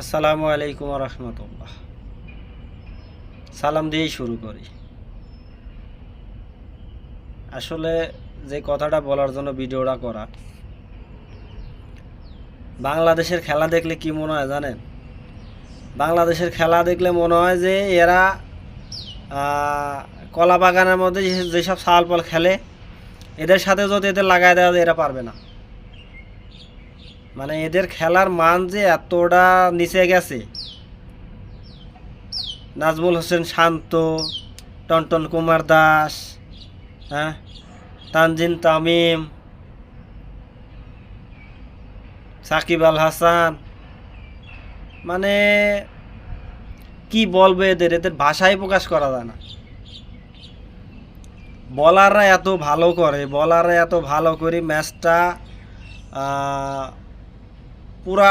আসসালামু আলাইকুম রহমতুল্লাহ। সালাম দিয়েই শুরু করি। আসলে যে কথাটা বলার জন্য ভিডিওটা করা, বাংলাদেশের খেলা দেখলে কি মনে হয় জানেন? বাংলাদেশের খেলা দেখলে মনে হয় যে এরা কলা বাগানের মধ্যে যেসব সালপাল খেলে, এদের সাথে যদি এদের লাগাই দেওয়া যায় এরা পারবে না। মানে এদের খেলার মান যে এতটা নিচে গেছে। নাজমুল হোসেন শান্ত, টনটন কুমার দাস, হ্যাঁ, তানজিন তামিম, সাকিব আল হাসান, মানে কি বলবো, এদের এদের ভাষায় প্রকাশ করা যায় না। বলাররা এত ভালো করে, বলাররা এত ভালো করে ম্যাচটা পুরা